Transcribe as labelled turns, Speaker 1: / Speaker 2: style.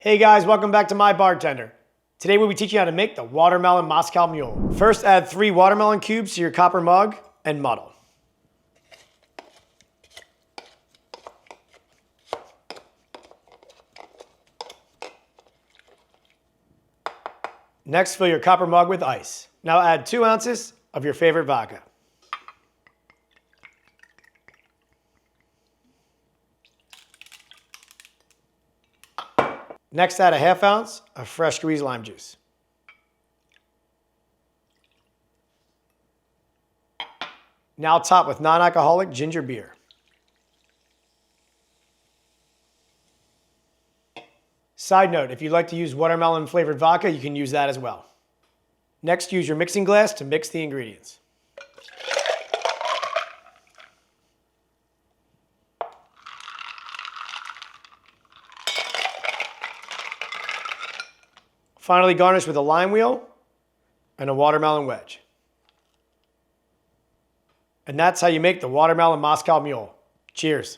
Speaker 1: Hey guys, welcome back to Mybartender. Today we'll be teaching you how to make the Watermelon Moscow Mule. First, add 3 watermelon cubes to your copper mug and muddle. Next, fill your copper mug with ice. Now add 2 ounces of your favorite vodka. Next, add a ½ ounce of fresh squeezed lime juice. Now top with non-alcoholic ginger beer. Side note, if you'd like to use watermelon flavored vodka, you can use that as well. Next, use your mixing glass to mix the ingredients. Finally, garnish with a lime wheel and a watermelon wedge. And that's how you make the Watermelon Moscow Mule. Cheers.